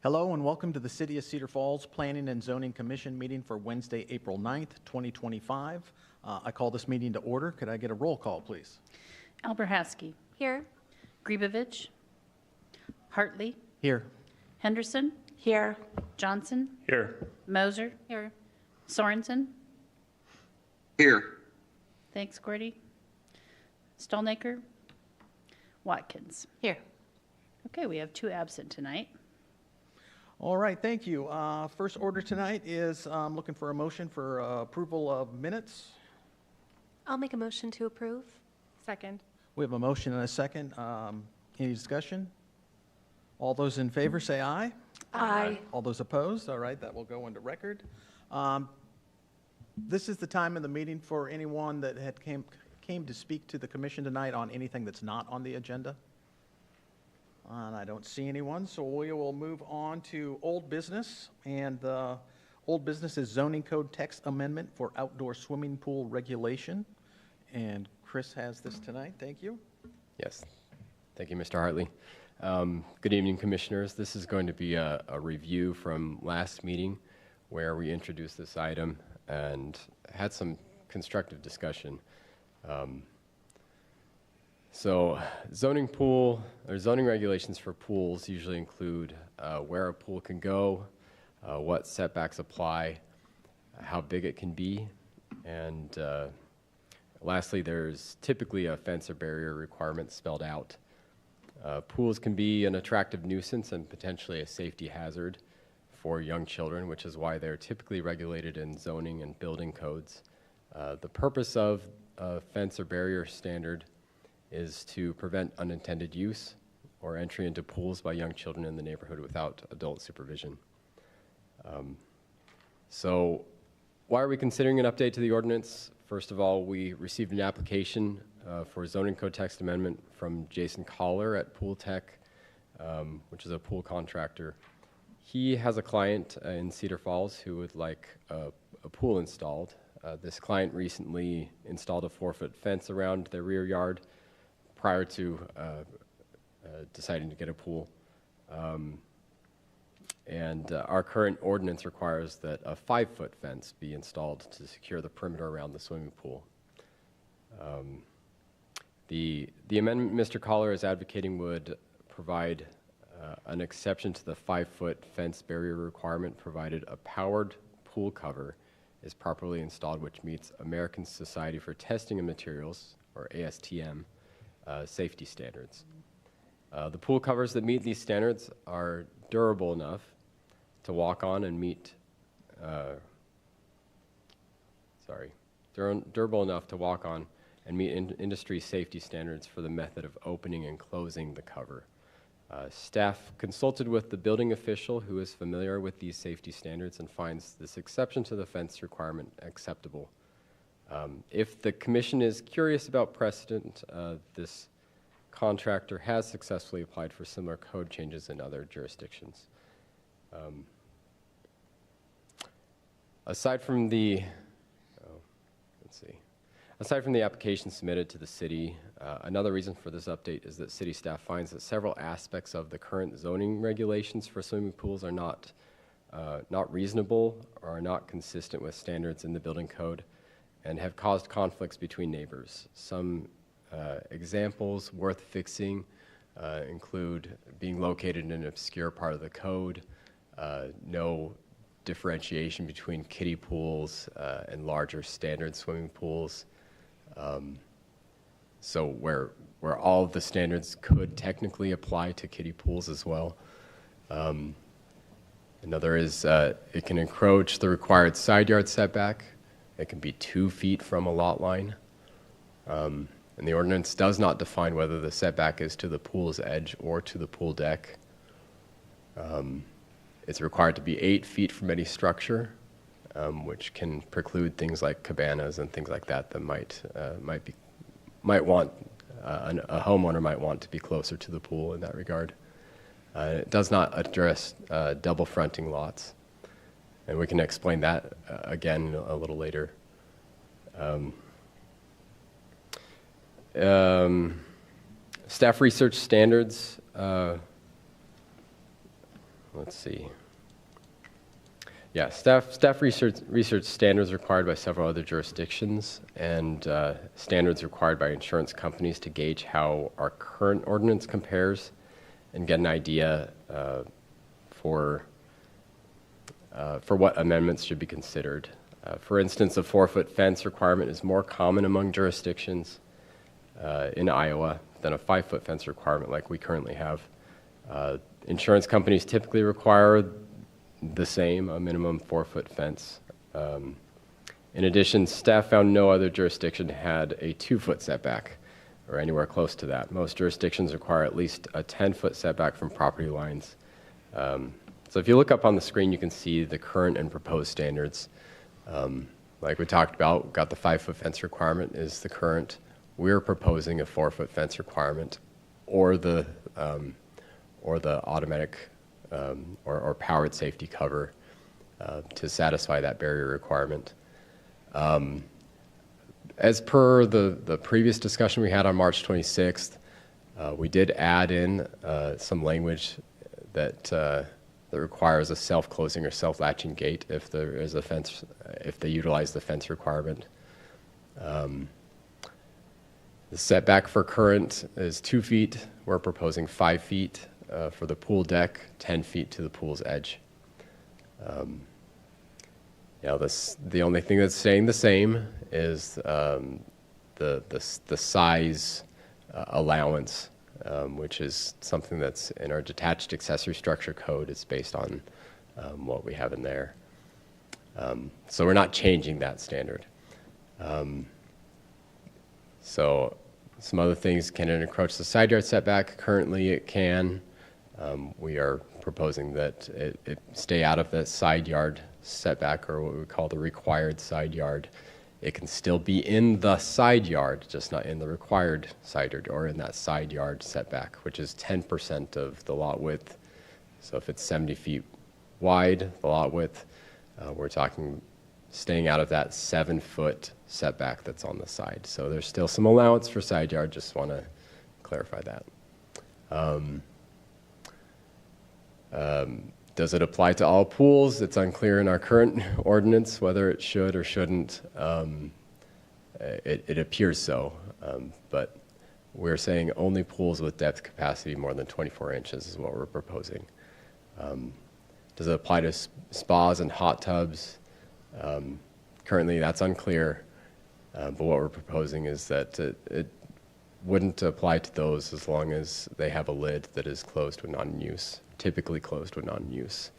Hello and welcome to the City of Cedar Falls Planning and Zoning Commission meeting for Wednesday, April 9th, 2025. I call this meeting to order. Could I get a roll call, please? Alberhaski. Here. Grebevich. Hartley. Here. Henderson. Here. Johnson. Here. Moser. Here. Sorensen. Here. Thanks, Gordy. Stolnaker. Watkins. Here. Okay, we have 2 absent tonight. All right, thank you. First order tonight is looking for a motion for approval of minutes. I'll make a motion to approve. Second. We have a motion and a second. Any discussion? All those in favor say aye. Aye. All those opposed? All right, that will go into record. This is the time in the meeting for anyone that had came to speak to the commission tonight on anything that's not on the agenda. And I don't see anyone, so we will move on to old business. And the old business is zoning code text amendment for outdoor swimming pool regulation. And Chris has this tonight. Thank you. Yes. Thank you, Mr. Hartley. Good evening, commissioners. This is going to be a review from last meeting where we introduced this item and had some constructive discussion. So zoning regulations for pools usually include where a pool can go, what setbacks apply, how big it can be, and lastly, there's typically a fence or barrier requirement spelled out. Pools can be an attractive nuisance and potentially a safety hazard for young children, which is why they're typically regulated in zoning and building codes. The purpose of a fence or barrier standard is to prevent unintended use or entry into pools by young children in the neighborhood without adult supervision. So why are we considering an update to the ordinance? First of all, we received an application for a zoning code text amendment from Jason Collar at Pool Tech, which is a pool contractor. He has a client in Cedar Falls who would like a pool installed. This client recently installed a 4-foot fence around their rear yard prior to deciding to get a pool. And our current ordinance requires that a 5-foot fence be installed to secure the perimeter around the swimming pool. The amendment Mr. Collar is advocating would provide an exception to the 5-foot fence barrier requirement provided a powered pool cover is properly installed, which meets American Society for Testing of Materials, or ASTM, safety standards. The pool covers that meet these standards are durable enough to walk on and meet, durable enough to walk on and meet industry safety standards for the method of opening and closing the cover. Staff consulted with the building official who is familiar with these safety standards and finds this exception to the fence requirement acceptable. If the commission is curious about precedent, this contractor has successfully applied for similar code changes in other jurisdictions. Aside from the application submitted to the city, another reason for this update is that city staff finds that several aspects of the current zoning regulations for swimming pools are not reasonable or are not consistent with standards in the building code and have caused conflicts between neighbors. Some examples worth fixing include being located in an obscure part of the code, no differentiation between kiddie pools and larger standard swimming pools. So where all of the standards could technically apply to kiddie pools as well. Another is it can encroach the required side yard setback. It can be 2 feet from a lot line. And the ordinance does not define whether the setback is to the pool's edge or to the pool deck. It's required to be 8 feet from any structure, which can preclude things like cabanas and things like that that might want a homeowner might want to be closer to the pool in that regard. It does not address double fronting lots, and we can explain that again a little later. Staff research standards let's see. Yeah, staff research standards required by several other jurisdictions and standards required by insurance companies to gauge how our current ordinance compares and get an idea for what amendments should be considered. For instance, a 4-foot fence requirement is more common among jurisdictions in Iowa than a 5-foot fence requirement like we currently have. Insurance companies typically require the same, a minimum 4-foot fence. In addition, staff found no other jurisdiction had a 2-foot setback or anywhere close to that. Most jurisdictions require at least a 10-foot setback from property lines. So if you look up on the screen, you can see the current and proposed standards. Like we talked about, got the 5-foot fence requirement is the current. We're proposing a 4-foot fence requirement or the automatic or powered safety cover to satisfy that barrier requirement. As per the previous discussion we had on March 26th, we did add in some language that requires a self-closing or self-latching gate if there is a fence, if they utilize the fence requirement. The setback for current is 2 feet. We're proposing 5 feet for the pool deck, 10 feet to the pool's edge. The only thing that's staying the same is the size allowance, which is something that's in our detached accessory structure code. It's based on what we have in there. So we're not changing that standard. So some other things, can it encroach the side yard setback? Currently it can. We are proposing that it stay out of the side yard setback, or what we call the required side yard. It can still be in the side yard, just not in the required side yard or in that side yard setback, which is 10% of the lot width. So if it's 70 feet wide, the lot width, we're talking staying out of that 7-foot setback that's on the side. So there's still some allowance for side yard, just want to clarify that. Does it apply to all pools? It's unclear in our current ordinance whether it should or shouldn't. It appears so, but we're saying only pools with depth capacity more than 24 inches is what we're proposing. Does it apply to spas and hot tubs? Currently, that's unclear, but what we're proposing is that it wouldn't apply to those as long as they have a lid that is closed when not in use, typically closed when not in use.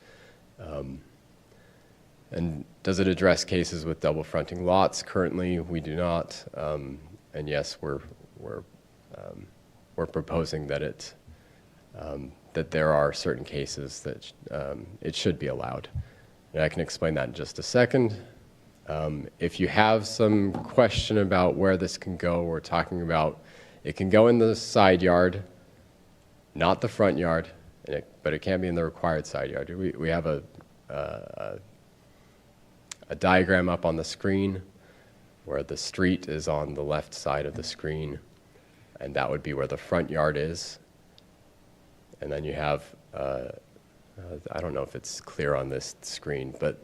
And does it address cases with double fronting lots? Currently, we do not. And yes, we're proposing that that there are certain cases that it should be allowed. And I can explain that in just a second. If you have some question about where this can go, we're talking about it can go in the side yard, not the front yard, but it can't be in the required side yard. We have a diagram up on the screen where the street is on the left side of the screen, and that would be where the front yard is. And then you have, I don't know if it's clear on this screen, but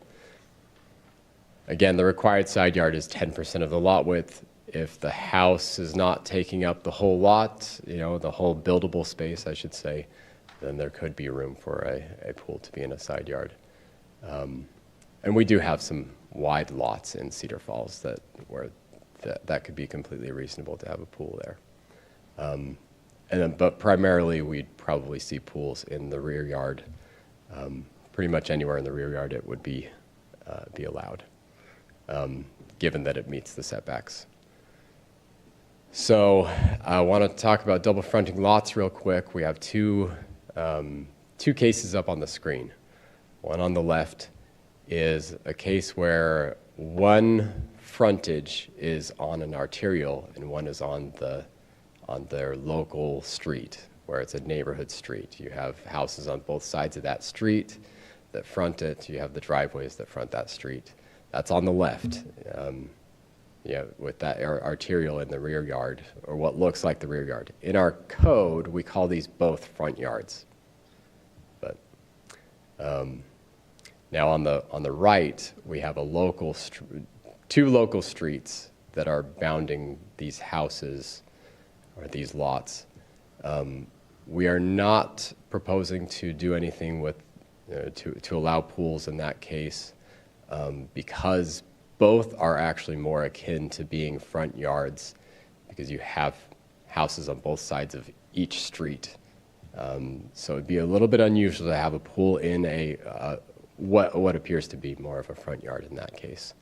again, the required side yard is 10% of the lot width. If the house is not taking up the whole lot, the whole buildable space, I should say, then there could be room for a pool to be in a side yard. And we do have some wide lots in Cedar Falls where that could be completely reasonable to have a pool there. But primarily, we'd probably see pools in the rear yard. Pretty much anywhere in the rear yard, it would be allowed, given that it meets the setbacks. So I want to talk about double fronting lots real quick. We have two cases up on the screen. One on the left is a case where one frontage is on an arterial and one is on their local street, where it's a neighborhood street. You have houses on both sides of that street that front it. You have the driveways that front that street. That's on the left. With that arterial in the rear yard, or what looks like the rear yard. In our code, we call these both front yards. But Now on the right, we have two local streets that are bounding these houses or these lots. We are not proposing to do anything with to allow pools in that case because both are actually more akin to being front yards because you have houses on both sides of each street. So it'd be a little bit unusual to have a pool in what appears to be more of a front yard in that case.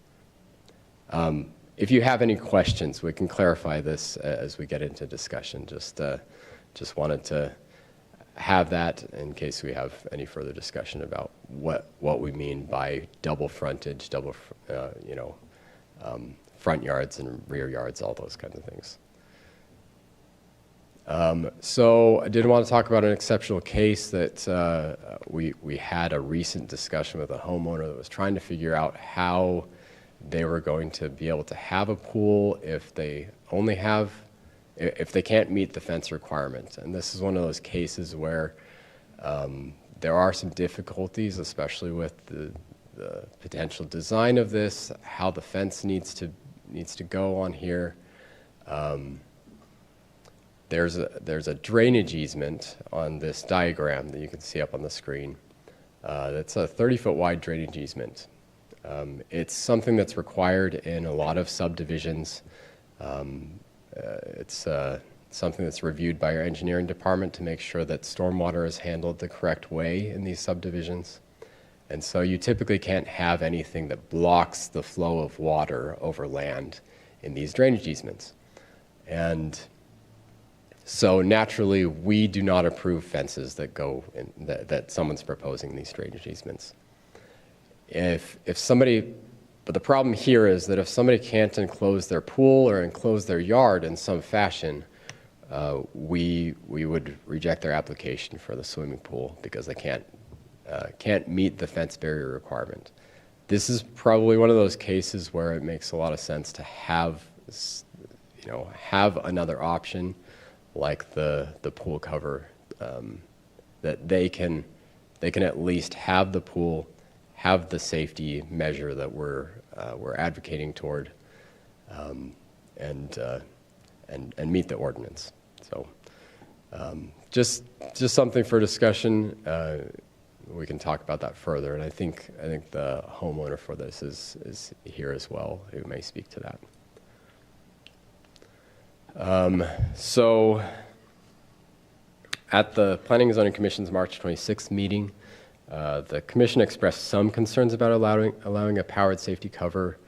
If you have any questions, we can clarify this as we get into discussion. Just wanted to have that in case we have any further discussion about what we mean by double frontage, front yards and rear yards, all those kinds of things. So I did want to talk about an exceptional case that we had a recent discussion with a homeowner that was trying to figure out how they were going to be able to have a pool if they can't meet the fence requirement. And this is one of those cases where there are some difficulties, especially with the potential design of this, how the fence needs to go on here. There's a drainage easement on this diagram that you can see up on the screen. That's a 30-foot wide drainage easement. It's something that's required in a lot of subdivisions. It's something that's reviewed by our engineering department to make sure that stormwater is handled the correct way in these subdivisions. And so you typically can't have anything that blocks the flow of water over land in these drainage easements. And so naturally, we do not approve fences that go in, that someone's proposing these drainage easements. But the problem here is that if somebody can't enclose their pool or enclose their yard in some fashion, we would reject their application for the swimming pool because they can't meet the fence barrier requirement. This is probably one of those cases where it makes a lot of sense to have another option like the pool cover, that they can at least have the pool, have the safety measure that we're advocating toward, and meet the ordinance. So just something for discussion. We can talk about that further, and I think the homeowner for this is here as well, who may speak to that. So at the Planning and Zoning Commission's March 26th meeting, the commission expressed some concerns about allowing a powered safety cover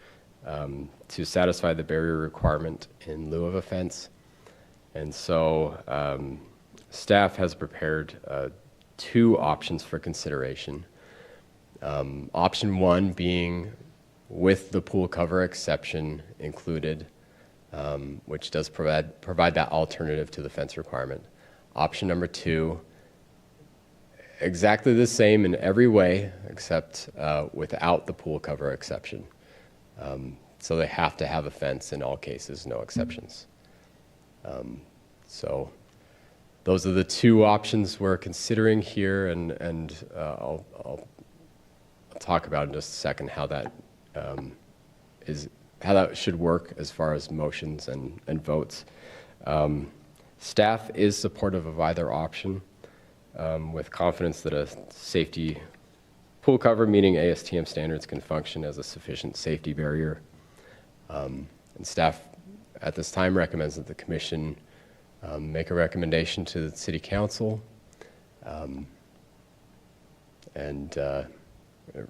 to satisfy the barrier requirement in lieu of a fence. And so staff has prepared two options for consideration. Option one being with the pool cover exception included, which does provide that alternative to the fence requirement. Option number two, exactly the same in every way except without the pool cover exception. So they have to have a fence in all cases, no exceptions. So those are the two options we're considering here, and I'll talk about in just a second how that how that should work as far as motions and votes. Staff is supportive of either option, with confidence that a safety pool cover meeting ASTM standards can function as a sufficient safety barrier. And staff at this time recommends that the commission make a recommendation to the City Council and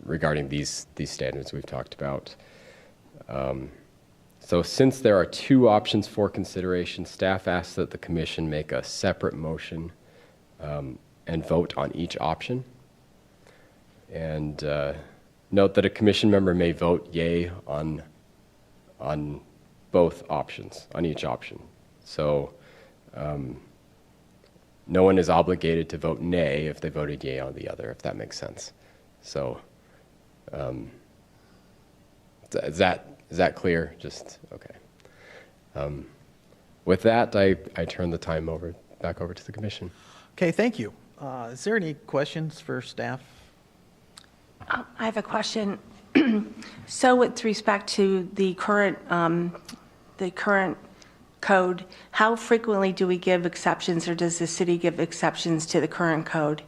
regarding these standards we've talked about. So since there are two options for consideration, staff asks that the commission make a separate motion and vote on each option. And note that a commission member may vote yay on both options, on each option. So no one is obligated to vote nay if they voted yay on the other, if that makes sense. So is that clear? Just, okay. With that, I turn the time back over to the commission. Okay, thank you. Is there any questions for staff I have a question. So with respect to the current code, how frequently do we give exceptions, or does the city give exceptions to the current code?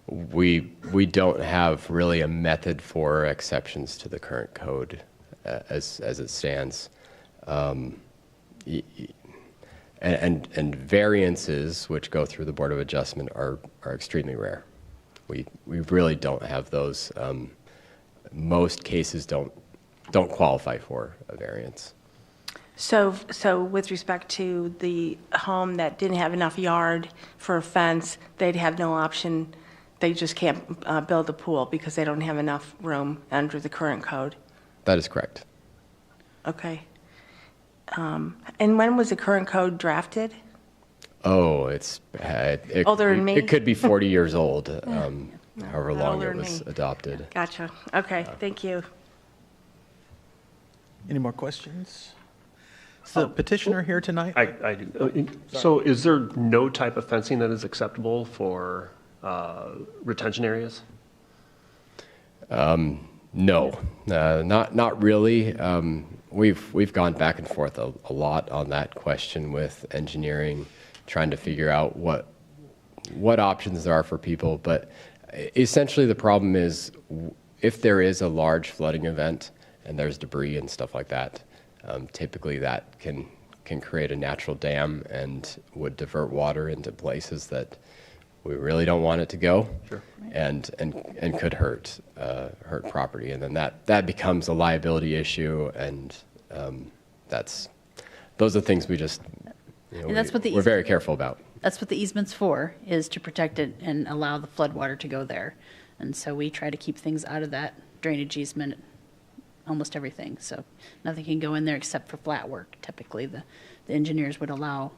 We don't have really a method for exceptions to the current code as it stands. And variances, which go through the Board of Adjustment, are extremely rare. We really don't have those. Most cases don't qualify for a variance. So with respect to the home that didn't have enough yard for a fence, they'd have no option, they just can't build a pool because they don't have enough room under the current code? That is correct. Okay. And when was the current code drafted? Oh, Older than me? It could be 40 years old, however not long older it than was me. adopted. Gotcha. Okay, thank you. Any more questions? Is the petitioner here tonight? I do. So is there no type of fencing that is acceptable for retention areas? No, not really. We've gone back and forth a lot on that question with engineering, trying to figure out what options there are for people. But essentially, the problem is if there is a large flooding event and there's debris and stuff like that, typically that can create a natural dam and would divert water into places that we really don't want it to go. Sure. And could hurt property, and then that becomes a liability issue, and those are things we just And that's what the we're very careful about. That's what the easement's for, is to protect it and allow the floodwater to go there. And so we try to keep things out of that drainage easement, almost everything. So nothing can go in there except for flat work. Typically, the engineers would allow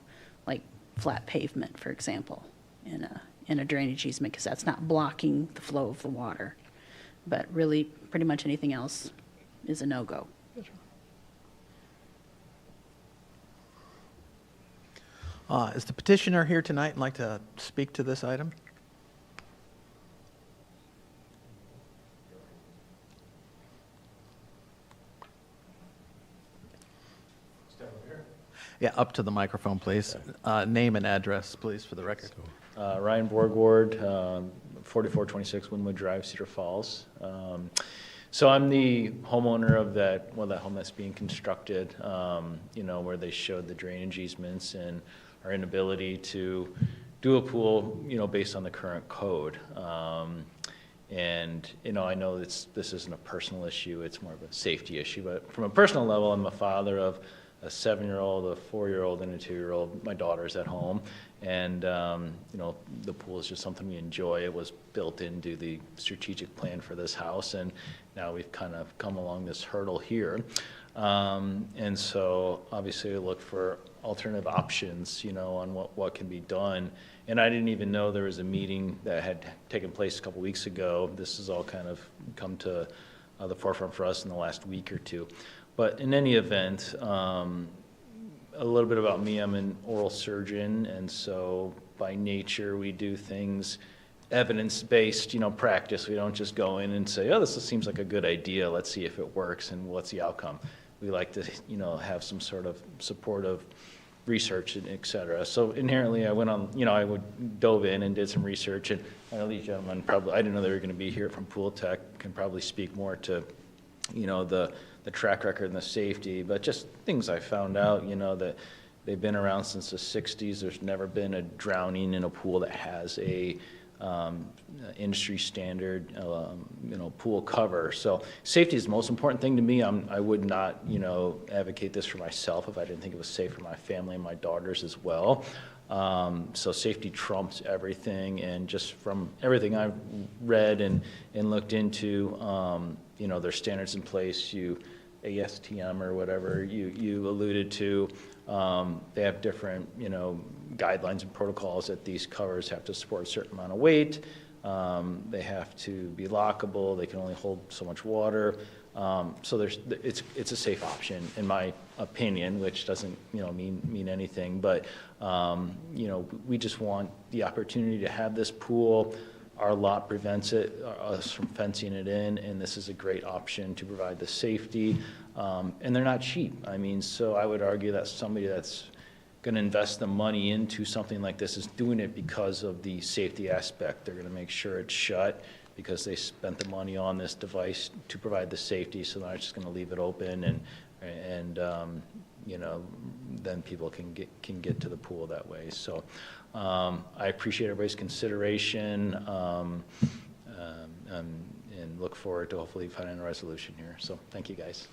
like flat pavement, for example, in a drainage easement, because that's not blocking the flow of the water. But really, pretty much anything else is a no-go. Is the petitioner here tonight and like to speak to this item? Yeah, up to the microphone, please. Name and address, please, for the record. Ryan Borgward, 4426 Winwood Drive, Cedar Falls. So I'm the homeowner of that home that's being constructed, where they showed the drainage easements and our inability to do a pool, based on the current code. And I know this isn't a personal issue, it's more of a safety issue, but from a personal level, I'm a father of a 7-year-old, a 4-year-old, and a 2-year-old. My daughter's at home, and the pool is just something we enjoy. It was built into the strategic plan for this house, and now we've kind of come along this hurdle here. And so obviously I look for alternative options, on what can be done. And I didn't even know there was a meeting that had taken place a couple weeks ago. This has all kind of come to the forefront for us in the last week or two. But in any event, a little bit about me, I'm an oral surgeon, and so by nature we do things evidence-based, practice. We don't just go in and say, oh, this seems like a good idea, let's see if it works and what's the outcome. We like to, have some sort of supportive research, and et cetera. So inherently I went on, I dove in and did some research, and I know these gentlemen I didn't know they were going to be here from Pool Tech, can probably speak more to, the track record and the safety, but just things I found out, that they've been around since the 60s. There's never been a drowning in a pool that has a industry standard, pool cover. So safety is the most important thing to me. I would not, advocate this for myself if I didn't think it was safe for my family and my daughters as well. So safety trumps everything, and just from everything I've read and looked into, there's standards in place. ASTM or whatever you alluded to, they have different, guidelines and protocols that these covers have to support a certain amount of weight. They have to be lockable. They can only hold so much water. So it's a safe option in my opinion, which doesn't mean anything. But we just want the opportunity to have this pool. our lot prevents us from fencing it in, and this is a great option to provide the safety. And they're not cheap. I mean, so I would argue that somebody that's going to invest the money into something like this is doing it because of the safety aspect. They're going to make sure it's shut because they spent the money on this device to provide the safety, so they're not just going to leave it open and you know, then people can get to the pool that way. So I appreciate everybody's consideration and look forward to hopefully finding a resolution here. So thank you, guys.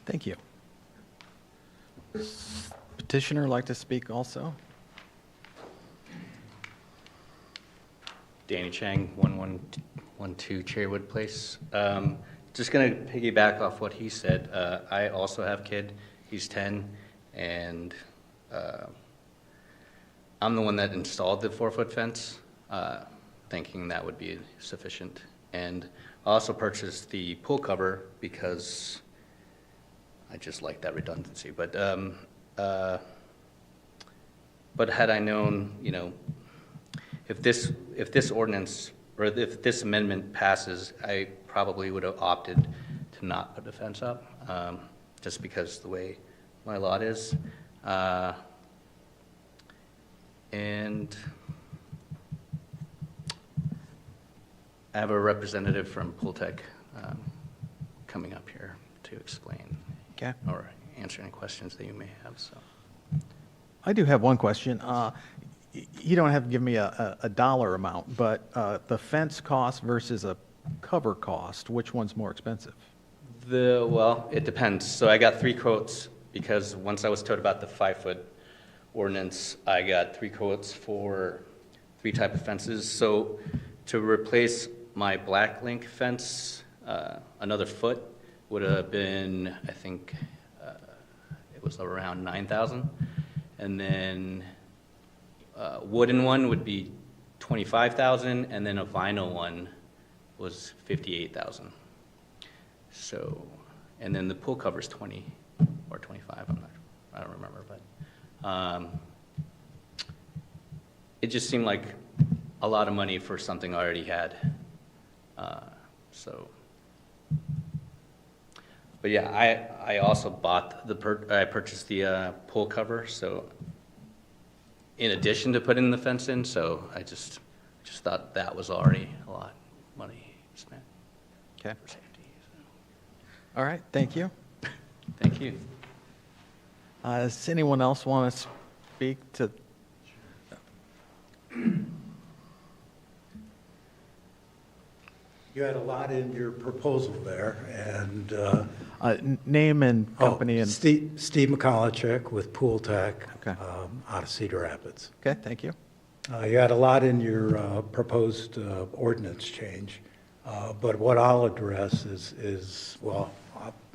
Thank you. Petitioner like to speak also? Danny Chang, 1112 Cherrywood Place. Just going to piggyback off what he said. I also have a kid. He's 10, and I'm the one that installed the 4-foot fence, thinking that would be sufficient. And I also purchased the pool cover because I just like that redundancy. But had I known, you know, if this ordinance or if this amendment passes, I probably would have opted to not put the fence up, just because the way my lot is. And I have a representative from Pool Tech coming up here to explain Okay. or answer any questions that you may have. So. I do have one question. You don't have to give me a dollar amount, but the fence cost versus a cover cost, which one's more expensive? Well, it depends. So I got 3 quotes because once I was told about the 5-foot ordinance, I got 3 quotes for 3 type of fences. So to replace my black link fence, another foot would have been, I think, it was around $9,000. And then wooden one would be $25,000, and then a vinyl one was $58,000. So, and then the pool cover's 20 or 25. I don't remember, but it just seemed like a lot of money for something I already had. But yeah, I also bought I purchased the pool cover, so in addition to putting the fence in, so I just thought that was already a lot of money spent Okay. for safety. All right, thank you. Thank you. Does anyone else want to speak to? You had a lot in your proposal there, and Name and company and. Steve McCollichek with Pool Tech, Okay. out of Cedar Rapids. Okay, thank you. You had a lot in your proposed ordinance change, but what I'll address is well,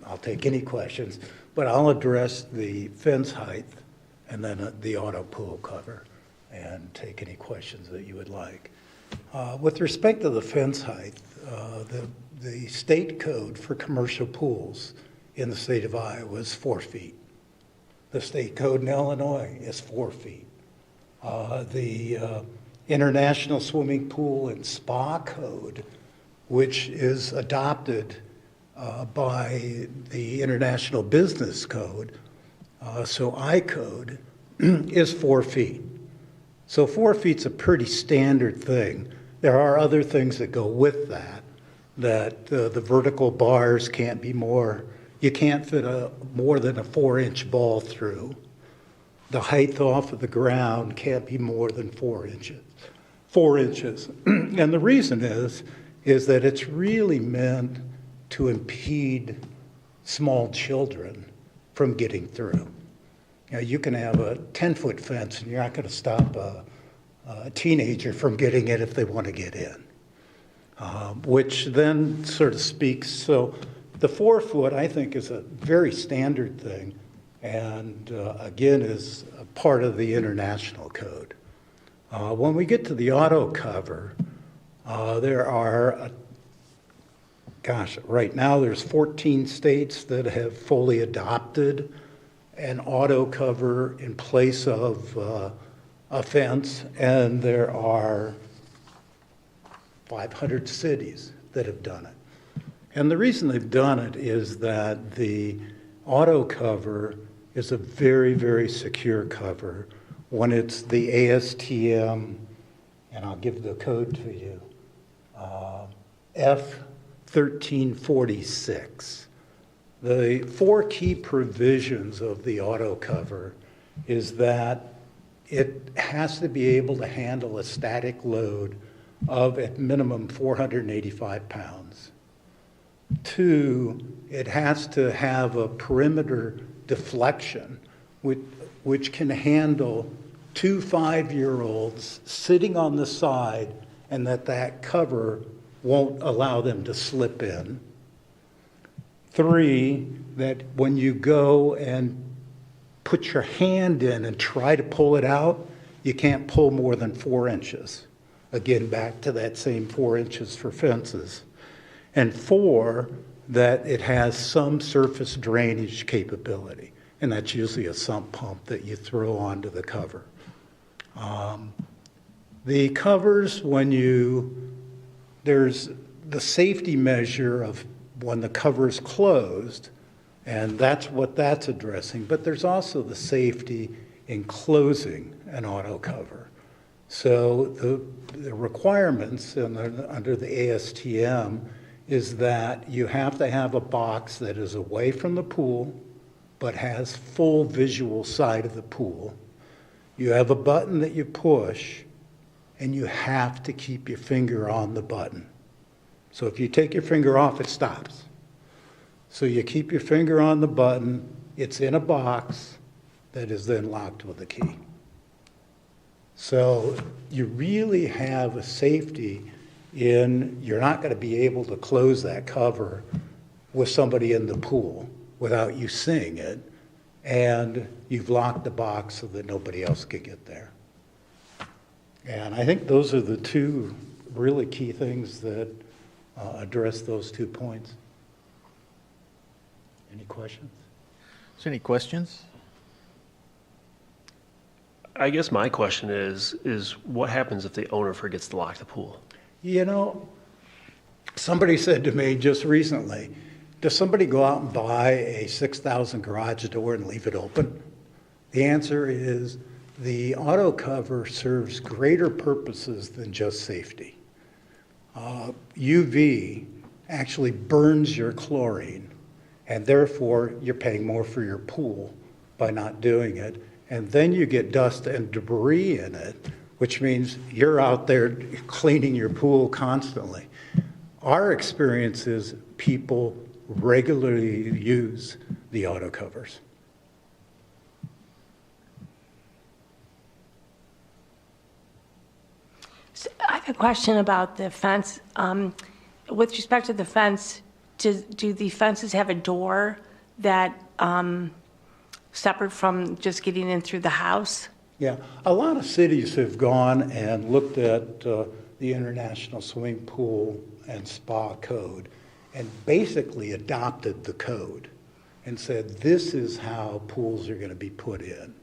I'll take any questions, but I'll address the fence height and then the auto pool cover and take any questions that you would like. With respect to the fence height, the state code for commercial pools in the state of Iowa is 4 feet. The state code in Illinois is 4 feet. The International Swimming Pool and Spa Code, which is adopted by the International Business Code, so ICODE, is 4 feet. So 4 feet's a pretty standard thing. There are other things that go with that the vertical bars can't be more, you can't fit more than a 4-inch ball through. The height off of the ground can't be more than 4 inches. 4 inches. And the reason is that it's really meant to impede small children from getting through. You know, you can have a 10-foot fence and you're not going to stop a teenager from getting in if they want to get in, which then sort of speaks. So the 4 foot, I think, is a very standard thing and, again, is a part of the international code. When we get to the auto cover, there are, right now there's 14 states that have fully adopted an auto cover in place of a fence, and there are 500 cities that have done it. And the reason they've done it is that the auto cover is a very, very secure cover when it's the ASTM, and I'll give the code to you, F1346. The 4 key provisions of the auto cover is that it has to be able to handle a static load of at minimum 485 pounds. 2, it has to have a perimeter deflection, which can handle 2 5-year-olds sitting on the side, and that cover won't allow them to slip in. 3, that when you go and put your hand in and try to pull it out, you can't pull more than 4 inches. Again, back to that same 4 inches for fences. And 4, that it has some surface drainage capability, and that's usually a sump pump that you throw onto the cover. The covers, there's the safety measure of when the cover is closed, and that's what that's addressing, but there's also the safety in closing an auto cover. So the requirements under the ASTM is that you have to have a box that is away from the pool but has full visual sight of the pool. You have a button that you push, and you have to keep your finger on the button. So if you take your finger off, it stops. So you keep your finger on the button, it's in a box that is then locked with a key. So you really have a safety in, you're not going to be able to close that cover with somebody in the pool without you seeing it, and you've locked the box so that nobody else can get there. And I think those are the 2 really key things that address those 2 points. Any questions? So any questions? I guess my question is what happens if the owner forgets to lock the pool? You know, somebody said to me just recently, does somebody go out and buy a 6,000 garage door and leave it open? The answer is the auto cover serves greater purposes than just safety. UV actually burns your chlorine, and therefore you're paying more for your pool by not doing it. And then you get dust and debris in it, which means you're out there cleaning your pool constantly. Our experience is people regularly use the auto covers. So I have a question about the fence. With respect to the fence, do the fences have a door that separate from just getting in through the house? Yeah, a lot of cities have gone and looked at the International Swimming Pool and Spa Code and basically adopted the code and said, this is how pools are going to be put in.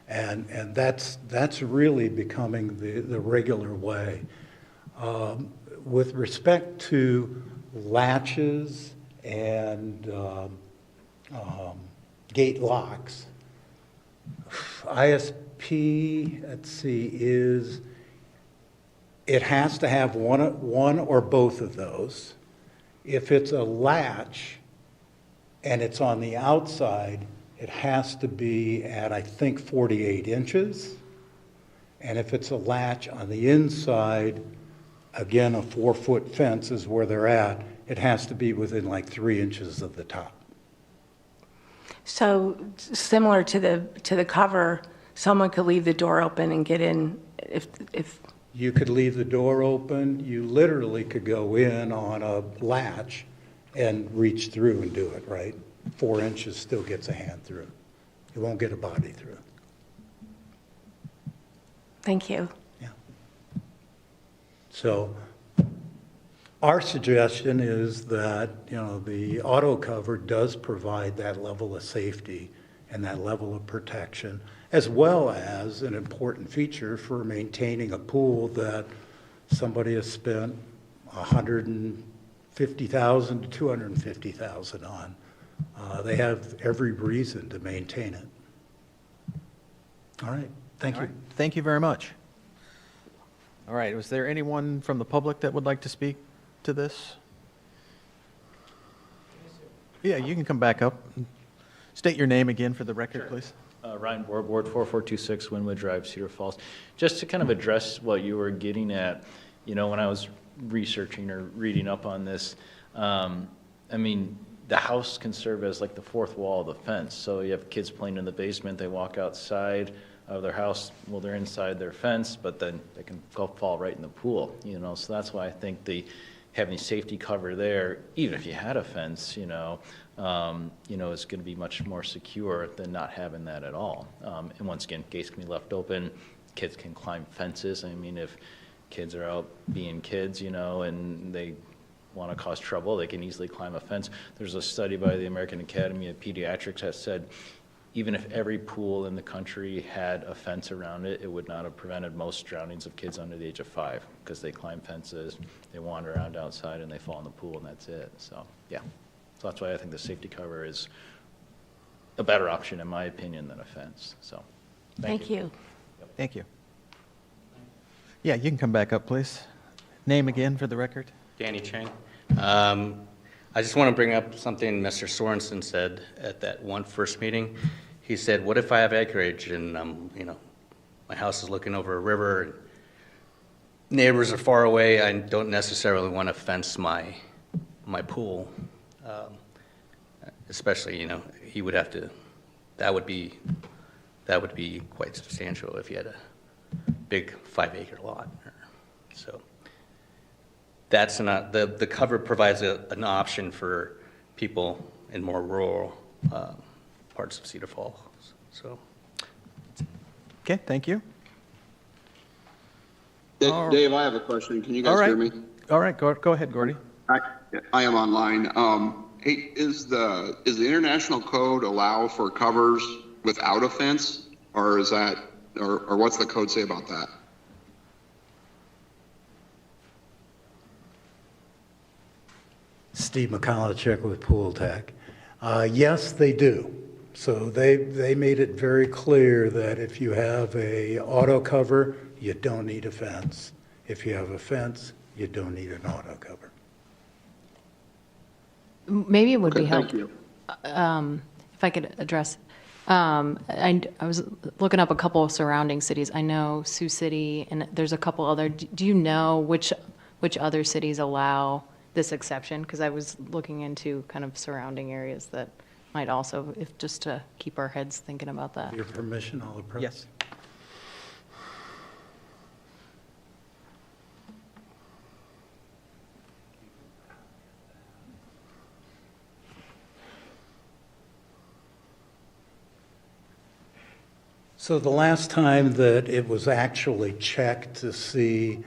And that's really becoming the regular way. With respect to latches and gate locks, ISP, let's see, it has to have one or both of those. If it's a latch and it's on the outside, it has to be at, I think, 48 inches. And if it's a latch on the inside, again, a 4-foot fence is where they're at, it has to be within like 3 inches of the top. So similar to the cover, someone could leave the door open and get in if You could leave the door open. You literally could go in on a latch and reach through and do it, right? 4 inches still gets a hand through. You won't get a body through. Thank you. Yeah. So our suggestion is that, the auto cover does provide that level of safety and that level of protection, as well as an important feature for maintaining a pool that somebody has spent $150,000 to $250,000 on. They have every reason to maintain it. All right, thank All you. right, thank you very much. All right, was there anyone from the public that would like to speak to this? Yeah, you can come back up. State your name again for the record, please. Ryan Board, 4426 Wynwood Drive, Cedar Falls. Just to kind of address what you were getting at, you know, when I was researching or reading up on this, I mean, the house can serve as like the fourth wall of the fence. So you have kids playing in the basement, they walk outside of their house, well, they're inside their fence, but then they can go fall right in the pool, you know. So that's why I think having safety cover there, even if you had a fence, is going to be much more secure than not having that at all. And once again, gates can be left open, kids can climb fences. I mean, if kids are out being kids, and they want to cause trouble, they can easily climb a fence. There's a study by the American Academy of Pediatrics that said even if every pool in the country had a fence around it, it would not have prevented most drownings of kids under the age of 5 because they climb fences, they wander around outside, and they fall in the pool, and that's it. So, yeah. So that's why I think the safety cover is a better option, in my opinion, than a fence. So, Thank you. Thank you. Yeah, you can come back up, please. Name again for the record. Danny Chang. I just want to bring up something Mr. Sorensen said at that one first meeting. He said, what if I have acreage and, my house is looking over a river and neighbors are far away. I don't necessarily want to fence my pool. Especially, he would have to, that would be quite substantial if you had a big 5-acre lot. So that's not, the cover provides an option for people in more rural parts of Cedar Falls. So. Okay, thank you. Dave, I have a question. Can you guys hear me? All right, go ahead, Gordy. I am online. Hey, is the international code allow for covers without a fence, or is that, or what's the code say about that? Steve McCollichek with Pool Tech. Yes, they do. So they made it very clear that if you have a auto cover, you don't need a fence. If you have a fence, you don't need an auto cover. Maybe it would be Thank helpful you. if I could address. I was looking up a couple of surrounding cities. I know Sioux City, and there's a couple other. Do you know which other cities allow this exception? Because I was looking into kind of surrounding areas that might also, if just to keep our heads thinking about that. Your permission, I'll approach. Yes. So the last time that it was actually checked to see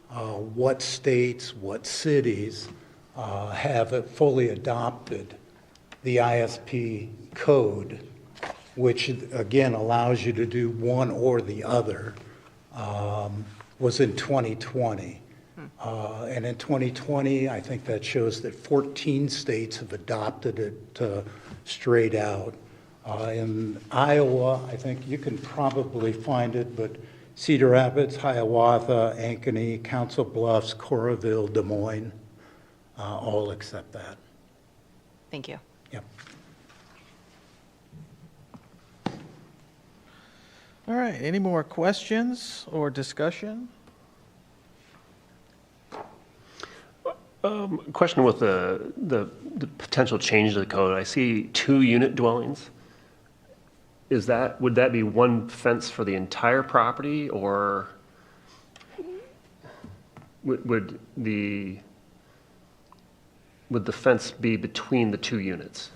what states, what cities have fully adopted the ISP code, which again allows you to do one or the other, was in 2020. And in 2020, I think that shows that 14 states have adopted it straight out. In Iowa, I think you can probably find it, but Cedar Rapids, Hiawatha, Ankeny, Council Bluffs, Coralville, Des Moines, all accept that. Thank you. Yep. All right, any more questions or discussion? Question with the potential change to the code. I see 2-unit dwellings. Would that be one fence for the entire property, or would the fence be between the 2 units?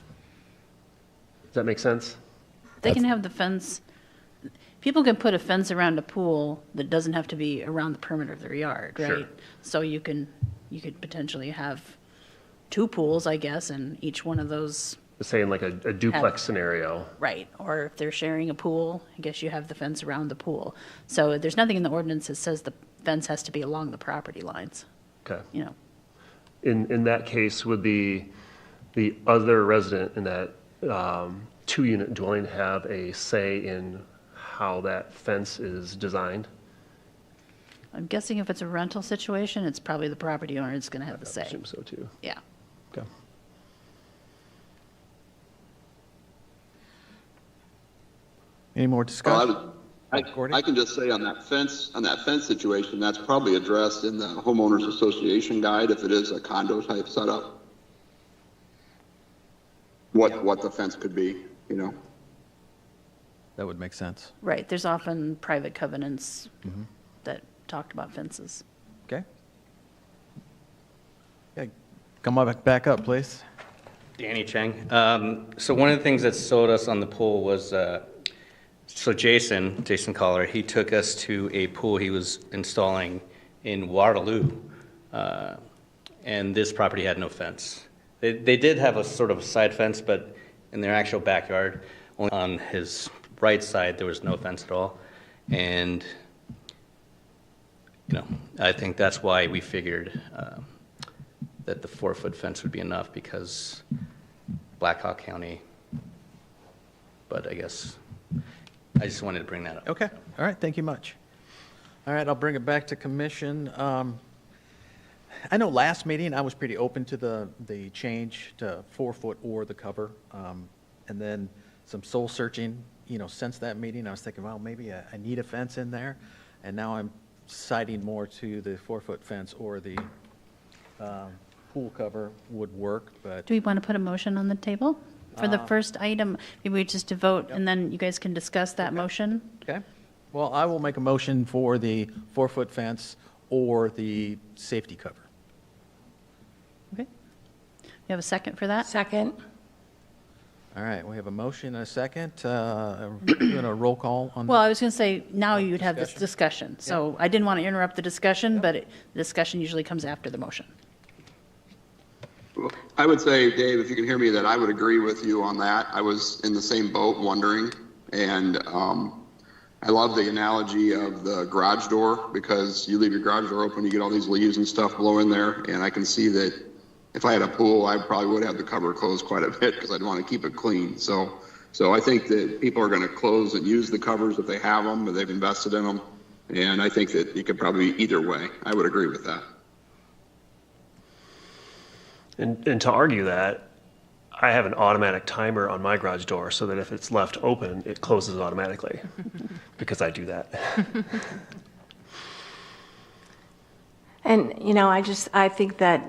Does that make sense? They can have the fence, people can put a fence around a pool that doesn't have to be around the perimeter of their yard, right? Sure. So you could potentially have 2 pools, I guess, and each one of those. Say in like a duplex scenario. Right, or if they're sharing a pool, I guess you have the fence around the pool. So there's nothing in the ordinance that says the fence has to be along the property lines, Okay. in that case, would the other resident in that two-unit dwelling have a say in how that fence is designed? I'm guessing if it's a rental situation, it's probably the property owner that's going to have the I say. assume so too. Yeah. Okay. Any more Well, discussion? I can just say on that fence situation, that's probably addressed in the homeowners association guide if it is a condo type setup. What the fence could be, you know? That would make sense. Right, there's often private covenants that talked about fences. Okay? Yeah, come on back up, please. Danny Cheng. So one of the things that sold us on the pool was, so Jason Collar, he took us to a pool he was installing in Waterloo, and this property had no fence. They did have a sort of a side fence, but in their actual backyard, only on his right side, there was no fence at all. And, you know, I think that's why we figured that the 4-foot fence would be enough, because Blackhawk County, but I guess I just wanted to bring that up. Okay, all right, thank you much. All right, I'll bring it back to commission. I know last meeting, I was pretty open to the change to 4-foot or the cover. And then some soul searching, you know, since that meeting, I was thinking, well, maybe I need a fence in there. And now I'm citing more to the 4-foot fence or the pool cover would work, but Do we want to put a motion on the table for the first item? Maybe we just to vote, and then you guys can discuss that motion? okay. Well, I will make a motion for the 4-foot fence or the safety cover. Okay. You have a second for that? Second? All right, we have a motion and a second. Doing a roll call on. Well, I was going to say, now you'd have this discussion. So I didn't want to interrupt the discussion, but the discussion usually comes after the motion. I would say, Dave, if you can hear me, that I would agree with you on that. I was in the same boat wondering, and I love the analogy of the garage door, because you leave your garage door open, you get all these leaves and stuff blowing there, and I can see that if I had a pool, I probably would have the cover closed quite a bit because I'd want to keep it clean. So I think that people are going to close and use the covers if they have them, if they've invested in them, and I think that you could probably either way. I would agree with that. And to argue that, I have an automatic timer on my garage door so that if it's left open, it closes automatically, because I do that. And, you know, I think that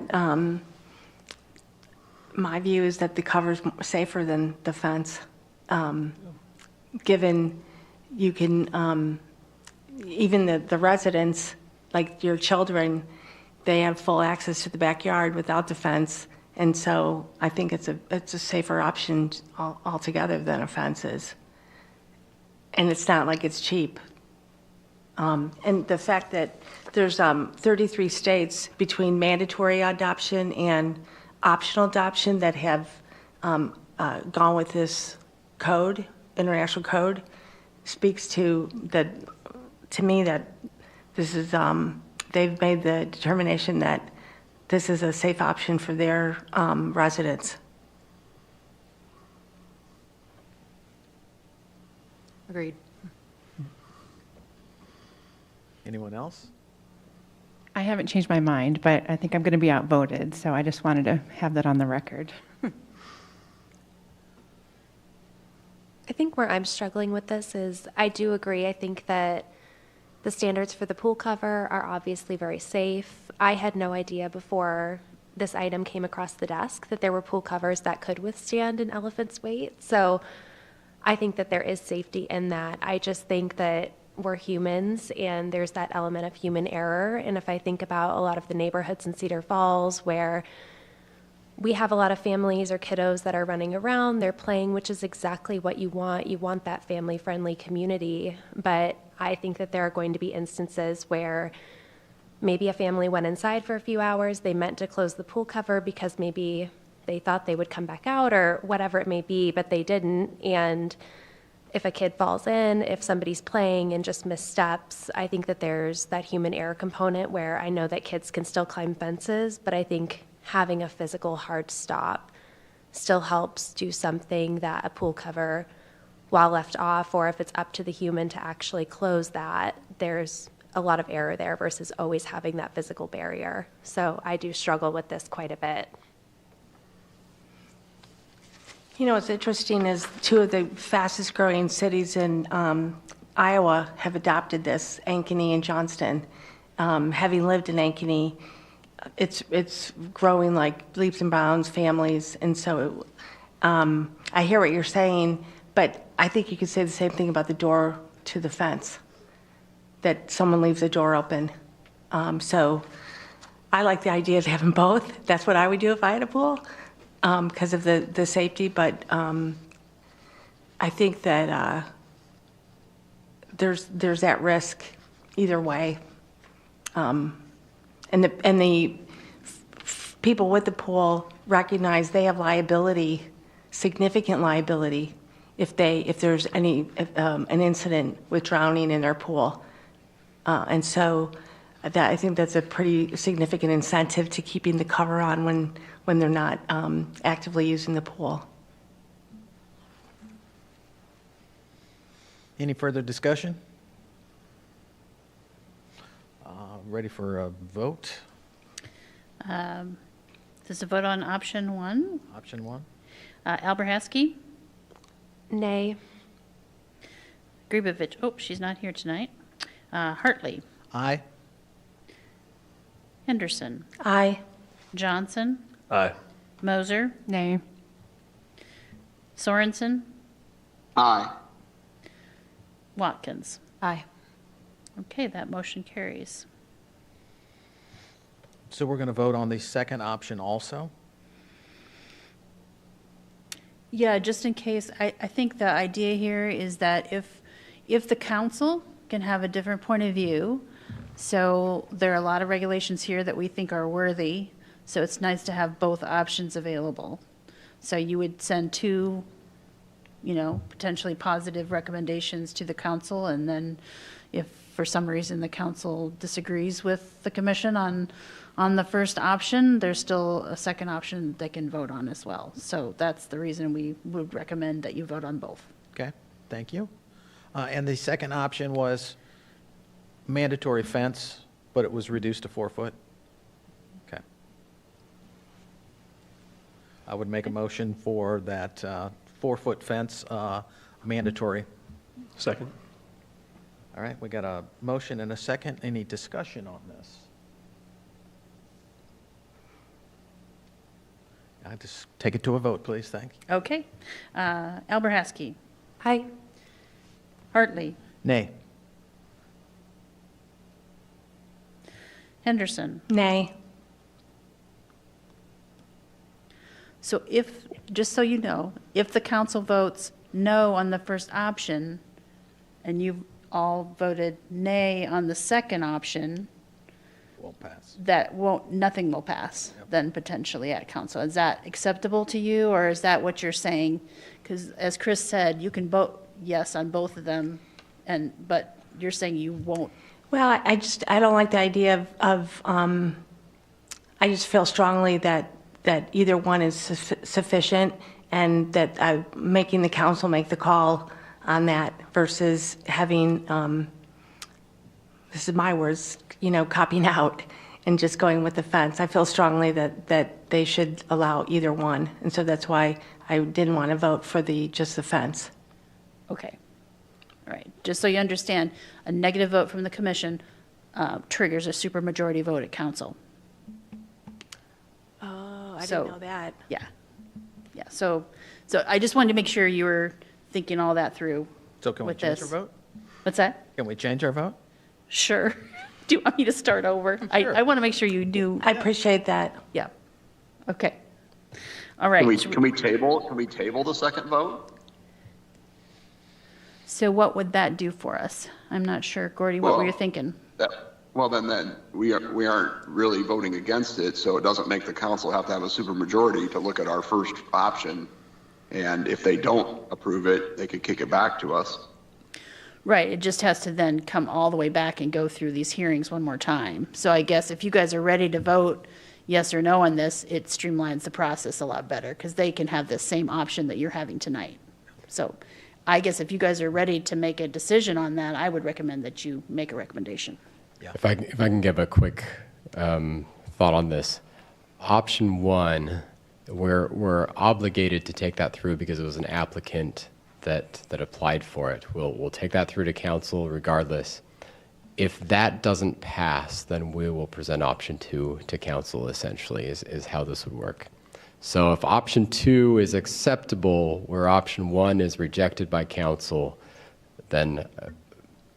my view is that the cover's safer than the fence, given you can, even the residents, like your children, they have full access to the backyard without the fence. And so I think it's a safer option altogether than a fence is. And it's not like it's cheap. And the fact that there's 33 states between mandatory adoption and optional adoption that have gone with this code, international code, speaks to me that this is, they've made the determination that this is a safe option for their residents. Agreed. Anyone else? I haven't changed my mind, but I think I'm going to be outvoted, so I just wanted to have that on the record. I think where I'm struggling with this is I do agree. I think that the standards for the pool cover are obviously very safe. I had no idea before this item came across the desk that there were pool covers that could withstand an elephant's weight. So I think that there is safety in that. I just think that we're humans and there's that element of human error. And if I think about a lot of the neighborhoods in Cedar Falls where we have a lot of families or kiddos that are running around, they're playing, which is exactly what you want. You want that family-friendly community. But I think that there are going to be instances where maybe a family went inside for a few hours, they meant to close the pool cover because maybe they thought they would come back out or whatever it may be, but they didn't. And if a kid falls in, if somebody's playing and just missteps, I think that there's that human error component where I know that kids can still climb fences, but I think having a physical hard stop still helps do something that a pool cover, while left off, or if it's up to the human to actually close that, there's a lot of error there versus always having that physical barrier. So I do struggle with this quite a bit. You know, what's interesting is two of the fastest growing cities in Iowa have adopted this, Ankeny and Johnston. Having lived in Ankeny, it's growing like leaps and bounds, families, and so I hear what you're saying, but I think you could say the same thing about the door to the fence, that someone leaves the door open. So I like the idea of having both. That's what I would do if I had a pool, because of the safety, but I think that there's that risk either way. And the people with the pool recognize they have liability, significant liability, if there's an incident with drowning in their pool. And so I think that's a pretty significant incentive to keeping the cover on when they're not actively using the pool. Any further discussion? Ready for a vote? This is a vote on option 1. Option 1. Alberhaski, Nay. Gribovich, oh, she's not here tonight. Hartley, Aye. Henderson, Aye. Johnson, Aye. Moser, Nay. Sorensen, Aye. Watkins. Aye. Okay, that motion carries. So we're going to vote on the second option also? Yeah, just in case, I think the idea here is that if the council can have a different point of view, so there are a lot of regulations here that we think are worthy, so it's nice to have both options available. So you would send 2, potentially positive recommendations to the council, and then if for some reason the council disagrees with the commission on the first option, there's still a second option they can vote on as well. So that's the reason we would recommend that you vote on both. Okay, thank you. And the second option was mandatory fence, but it was reduced to 4 foot? Okay. I would make a motion for that 4-foot fence mandatory. Second. All right, we got a motion and a second. Any discussion on this? I just take it to a vote, please. Thank you. Okay. Alberhaski, Aye. Hartley, Nay. Henderson. Nay. So just so you know, if the council votes no on the first option, and you've all voted nay on the second option, Won't pass. nothing will pass then potentially at council. Is that acceptable to you, or is that what you're saying? Because as Chris said, you can vote yes on both of them, but you're saying you won't. Well, I don't like the idea of I just feel strongly that either one is sufficient, and that making the council make the call on that versus having, this is my words, copying out and just going with the fence. I feel strongly that they should allow either one, and so that's why I didn't want to vote for just the fence. Okay. All right. Just so you understand, a negative vote from the commission triggers a supermajority vote at council. Oh, I So- didn't know that. Yeah. Yeah. So I just wanted to make sure you were thinking all that through. So can we with change this. our vote? What's that? Can we change our vote? Sure. Do you want me to start over? Sure. I want to make sure you do. I appreciate that. Yeah. Okay. All right. Can we table the second vote? So what would that do for us? I'm not sure. Gordy, what were you Well, thinking? Well, then we aren't really voting against it, so it doesn't make the council have to have a supermajority to look at our first option. And if they don't approve it, they could kick it back to us. Right. It just has to then come all the way back and go through these hearings one more time. So I guess if you guys are ready to vote yes or no on this, it streamlines the process a lot better because they can have the same option that you're having tonight. So I guess if you guys are ready to make a decision on that, I would recommend that you make a recommendation. If I can give a quick thought on this. Option 1, we're obligated to take that through because it was an applicant that applied for it. We'll take that through to council regardless. If that doesn't pass, then we will present option 2 to council, essentially, is how this would work. So if option 2 is acceptable, where option 1 is rejected by council, then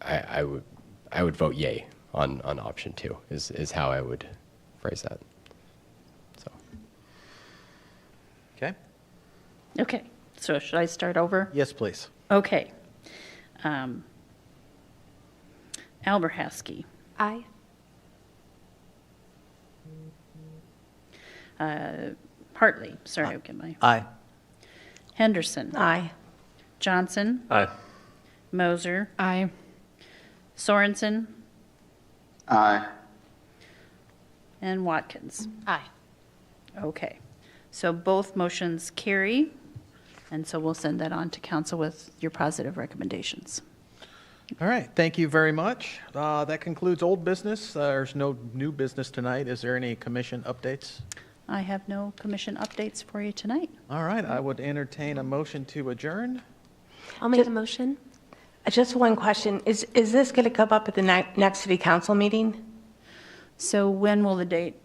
I would vote yay on option 2, is how I would phrase that. So. Okay? Okay, so should I start over? Yes, please. Okay. Alberhaski, Aye. Hartley, sorry, I'll get my, Aye. Henderson, Aye. Johnson, Aye. Moser, Aye. Sorensen, Aye. and Watkins. Aye. Okay, so both motions carry, and so we'll send that on to council with your positive recommendations. All right, thank you very much. That concludes old business. There's no new business tonight. Is there any commission updates? I have no commission updates for you tonight. All right, I would entertain a motion to adjourn. I'll make a motion. Just one question. Is this going to come up at the next city council meeting? So when will the date?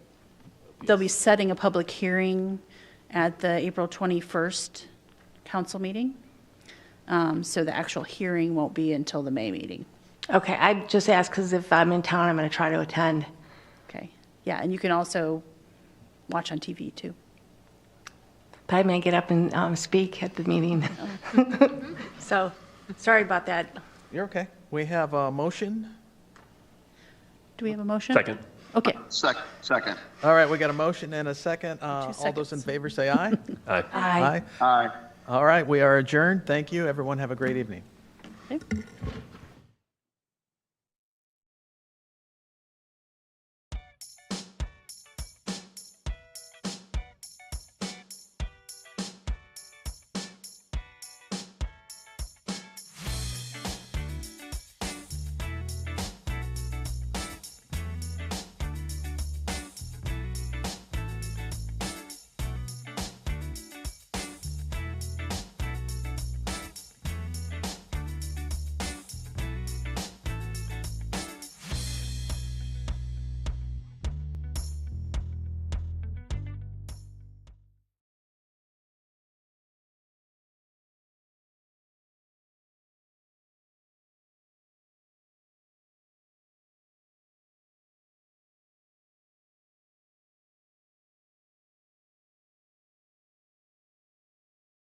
They'll be setting a public hearing at the April 21st council meeting. So the actual hearing won't be until the May meeting. Okay, I just asked because if I'm in town, I'm going to try to attend. Okay, yeah, and you can also watch on TV too. But I may get up and speak at the meeting. So, sorry about that. You're okay. We have a motion. Do we have a motion? Second. Okay, Second. All right, we got a motion and a second. All those in seconds. favor say aye. Aye. Aye. Aye. All right, we are adjourned. Thank you. Everyone have a great evening. okay.